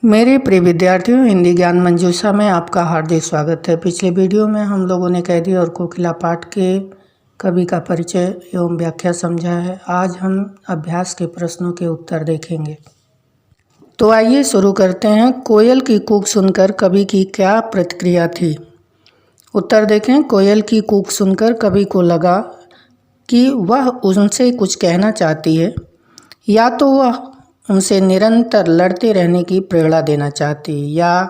मेरे प्रिय विद्यार्थियों, हिंदी ज्ञान मंजूषा में आपका हार्दिक स्वागत है। पिछले वीडियो में हम लोगों ने कैदी और कोकिला पाठ के कवि का परिचय एवं व्याख्या समझा है। आज हम अभ्यास के प्रश्नों के उत्तर देखेंगे। तो आइए शुरू करते हैं। कोयल की कूक सुनकर कवि की क्या प्रतिक्रिया थी? उत्तर देखें। कोयल की कूक सुनकर कवि को लगा कि वह उनसे कुछ कहना चाहती है, या तो वह उनसे निरंतर लड़ते रहने की प्रेरणा देना चाहती है या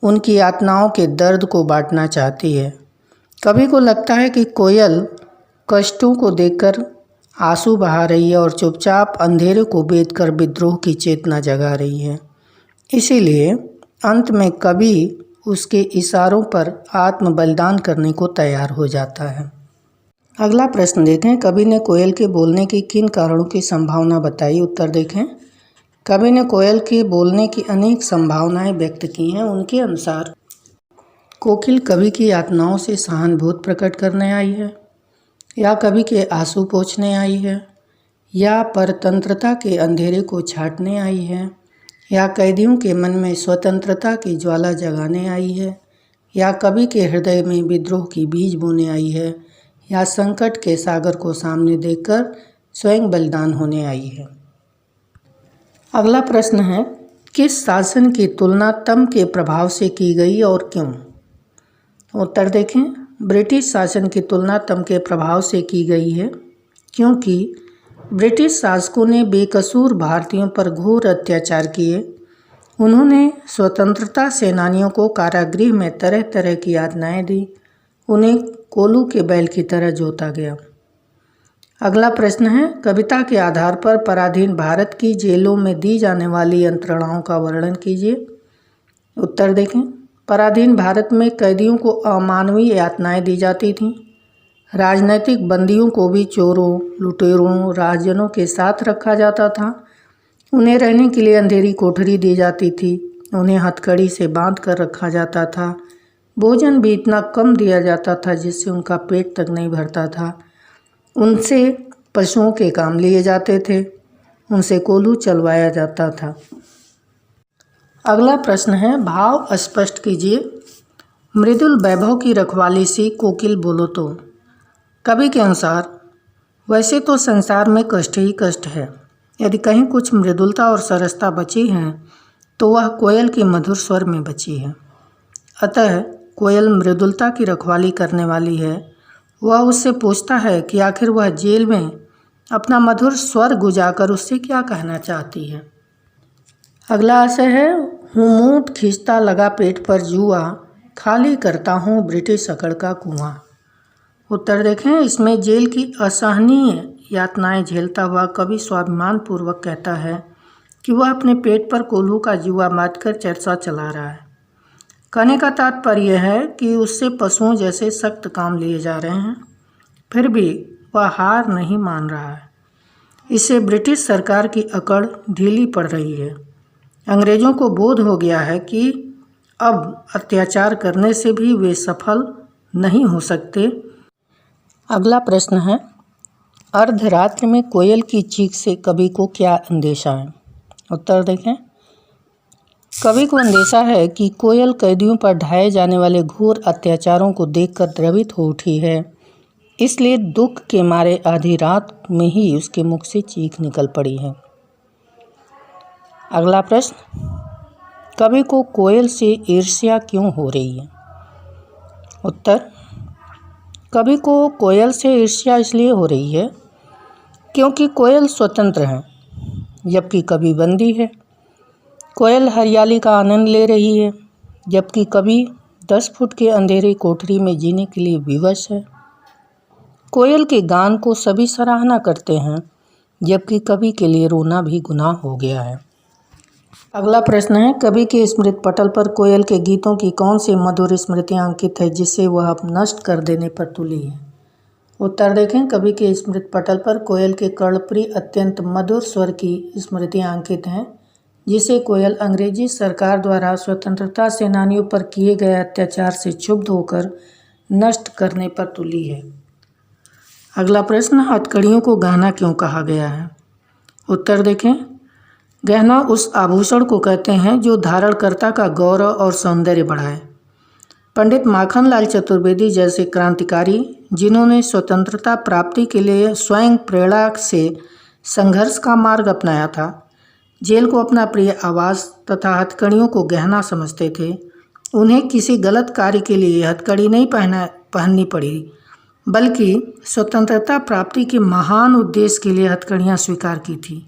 उनकी यातनाओं के दर्द को बांटना चाहती है। कवि को लगता है कि कोयल कष्टों को देखकर आंसू बहा रही है और चुपचाप अंधेरे को बेध कर विद्रोह की चेतना जगा रही है। इसीलिए अंत में कवि उसके इशारों पर आत्म बलिदान करने को तैयार हो जाता है। अगला प्रश्न देखें। कवि ने कोयल के बोलने की किन कारणों की संभावना बताई? उत्तर देखें। कवि ने कोयल के बोलने की अनेक संभावनाएं व्यक्त की हैं। उनके अनुसार कोकिल कवि की यातनाओं से सहानुभूति प्रकट करने आई है, या कवि के आंसू पोंछने आई है, या परतंत्रता के अंधेरे को छाटने आई है, या कैदियों के मन में स्वतंत्रता की ज्वाला जगाने आई है, या कवि के हृदय में विद्रोह की बीज बोने आई है, या संकट के सागर को सामने देखकर स्वयं बलिदान होने आई है। अगला प्रश्न है, किस शासन की तुलना तम के प्रभाव से की गई और क्यों? उत्तर देखें। ब्रिटिश शासन की तुलना तम के प्रभाव से की गई है, क्योंकि ब्रिटिश शासकों ने बेकसूर भारतीयों पर घोर अत्याचार किए। उन्होंने स्वतंत्रता सेनानियों को कारागृह में तरह तरह की यातनाएं दी। उन्हें कोलू के बैल की तरह जोता गया। अगला प्रश्न है, कविता के आधार पर पराधीन भारत की जेलों में दी जाने वाली यंत्रणाओं का वर्णन कीजिए। उत्तर देखें। पराधीन भारत में कैदियों को अमानवीय यातनाएं दी जाती थीं। राजनैतिक बंदियों को भी चोरों, लुटेरों, राजजनों के साथ रखा जाता था। उन्हें रहने के लिए अंधेरी कोठरी दी जाती थी। उन्हें हथकड़ी से बांध कर रखा जाता था। भोजन भी इतना कम दिया जाता था जिससे उनका पेट तक नहीं भरता था। उनसे पशुओं के काम लिए जाते थे। उनसे कोलू चलवाया जाता था। अगला प्रश्न है, भाव स्पष्ट कीजिए। मृदुल वैभव की रखवाली सी कोकिल बोलो तो। कवि के अनुसार वैसे तो संसार में कष्ट ही कष्ट है। यदि कहीं कुछ मृदुलता और सरसता बची है तो वह कोयल की मधुर स्वर में बची है। अतः कोयल मृदुलता की रखवाली करने वाली है। वह उससे पूछता है कि आखिर वह जेल में अपना मधुर स्वर गुजाकर उससे क्या कहना चाहती है। अगला आशय है, हूँ मूठ खींचता लगा पेट पर जुआ, खाली करता हूँ ब्रिटिश अकड़ का कुआं। उत्तर देखें। इसमें जेल की असहनीय यातनाएं झेलता हुआ कवि स्वाभिमान पूर्वक कहता है कि वह अपने पेट पर कोल्हू का जुआ बांधकर चर्चा चला रहा है। कहने का तात्पर्य है कि उससे पशुओं जैसे सख्त काम लिए जा रहे हैं, फिर भी वह हार नहीं मान रहा है। इससे ब्रिटिश सरकार की अकड़ ढीली पड़ रही है। अंग्रेज़ों को बोध हो गया है कि अब अत्याचार करने से भी वे सफल नहीं हो सकते। अगला प्रश्न है, अर्धरात्रि में कोयल की चीख से कवि को क्या अंदेशा है? उत्तर देखें। कवि को अंदेशा है कि कोयल कैदियों पर ढाए जाने वाले घोर अत्याचारों को देखकर द्रवित हो उठी है। इसलिए दुख के मारे आधी रात में ही उसके मुख से चीख निकल पड़ी है। अगला प्रश्न, कवि को कोयल से ईर्ष्या क्यों हो रही है? उत्तर, कवि को कोयल से ईर्ष्या इसलिए हो रही है क्योंकि कोयल स्वतंत्र है, जबकि कवि बंदी है। कोयल हरियाली का आनंद ले रही है, जबकि कवि 10 फुट के अंधेरे कोठरी में जीने के लिए विवश है। कोयल के गान को सभी सराहना करते हैं, जबकि कवि के लिए रोना भी गुनाह हो गया है। अगला प्रश्न है, कवि के स्मृति पटल पर कोयल के गीतों की कौन सी मधुर स्मृतियाँ अंकित है जिसे वह अब नष्ट कर देने पर तुली है? उत्तर देखें। कवि के स्मृति पटल पर कोयल के कर्णप्रिय अत्यंत मधुर स्वर की स्मृतियाँ अंकित हैं, जिसे कोयल अंग्रेजी सरकार द्वारा स्वतंत्रता सेनानियों पर किए गए अत्याचार से क्षुब्ध होकर नष्ट करने पर तुली है। अगला प्रश्न, हथकड़ियों को गहना क्यों कहा गया है? उत्तर देखें। गहना उस आभूषण को कहते हैं जो धारणकर्ता का गौरव और सौंदर्य बढ़ाए। पंडित माखनलाल चतुर्वेदी जैसे क्रांतिकारी, जिन्होंने स्वतंत्रता प्राप्ति के लिए स्वयं प्रेरणा से संघर्ष का मार्ग अपनाया था, जेल को अपना प्रिय आवास तथा हथकड़ियों को गहना समझते थे। उन्हें किसी गलत कार्य के लिए हथकड़ी नहीं पहननी पड़ी, बल्कि स्वतंत्रता प्राप्ति के महान उद्देश्य के लिए हथकड़ियाँ स्वीकार की थी।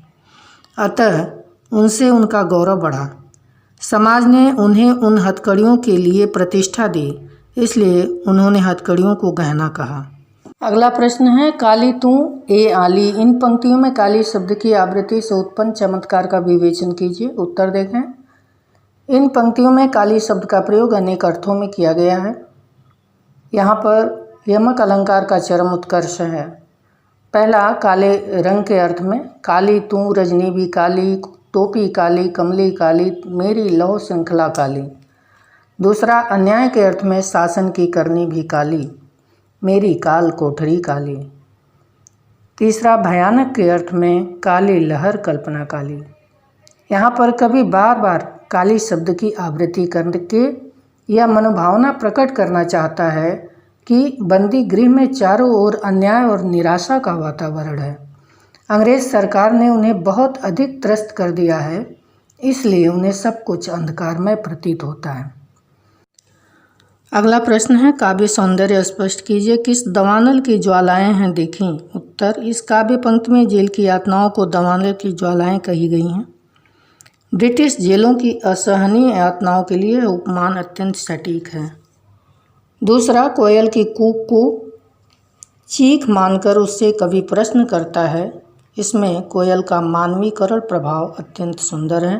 अतः उनसे उनका गौरव बढ़ा। समाज ने उन्हें उन हथकड़ियों के लिए प्रतिष्ठा दी, इसलिए उन्होंने हथकड़ियों को गहना कहा। अगला प्रश्न है, काली तू ए आली। इन पंक्तियों में काली शब्द की आवृत्ति से उत्पन्न चमत्कार का विवेचन कीजिए। उत्तर देखें। इन पंक्तियों में काली शब्द का प्रयोग अनेक अर्थों में किया गया है। यहाँ पर यमक अलंकार का चरम उत्कर्ष है। पहला, काले रंग के अर्थ में, काली तू रजनी भी काली, टोपी काली, कमली काली, मेरी लौह श्रृंखला काली। दूसरा, अन्याय के अर्थ में, शासन की करनी भी काली, मेरी काल कोठरी काली। तीसरा, भयानक के अर्थ में, काली लहर कल्पना काली। यहाँ पर कवि बार बार काली शब्द की आवृत्ति करके यह मनोभावना प्रकट करना चाहता है कि बंदी गृह में चारों ओर अन्याय और निराशा का वातावरण है। अंग्रेज सरकार ने उन्हें बहुत अधिक त्रस्त कर दिया है, इसलिए उन्हें सब कुछ अंधकारमय प्रतीत होता है। अगला प्रश्न है, काव्य सौंदर्य स्पष्ट कीजिए। किस दवानल की ज्वालाएं हैं देखी। उत्तर, इस काव्य पंक्ति में जेल की यातनाओं को दवानल की ज्वालाएं कही गई हैं। ब्रिटिश जेलों की असहनीय यातनाओं के लिए उपमान अत्यंत सटीक है। दूसरा, कोयल की कूक को चीख मानकर उससे कवि प्रश्न करता है। इसमें कोयल का मानवीकरण प्रभाव अत्यंत सुंदर है।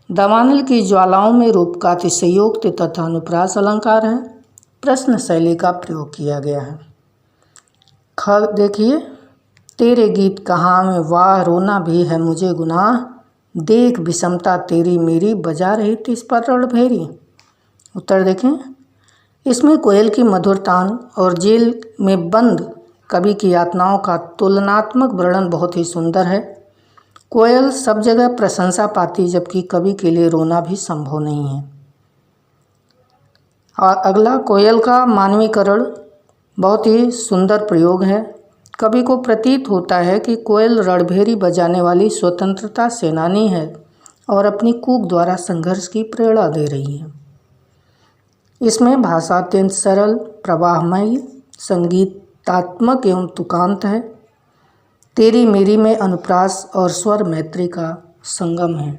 दवानल की ज्वालाओं में रूप का अतिशयोक्ति तथा अनुप्रास अलंकार है। प्रश्न शैली का प्रयोग किया गया है। ख देखिए, तेरे गीत कहाँ में वाह रोना भी है मुझे गुनाह, देख विषमता तेरी मेरी बजा रही थी इस पर रणभेरी। उत्तर देखें। इसमें कोयल की मधुर तान और जेल में बंद कवि की यातनाओं का तुलनात्मक वर्णन बहुत ही सुंदर है। कोयल सब जगह प्रशंसा पाती, जबकि कवि के लिए रोना भी संभव नहीं है। और अगला, कोयल का मानवीकरण बहुत ही सुंदर प्रयोग है। कवि को प्रतीत होता है कि कोयल रणभेरी बजाने वाली स्वतंत्रता सेनानी है और अपनी कूक द्वारा संघर्ष की प्रेरणा दे रही है। इसमें भाषा अत्यंत सरल, प्रवाहमयी, संगीतात्मक एवं तुकांत है। तेरी मेरी में अनुप्रास और स्वर मैत्री का संगम है।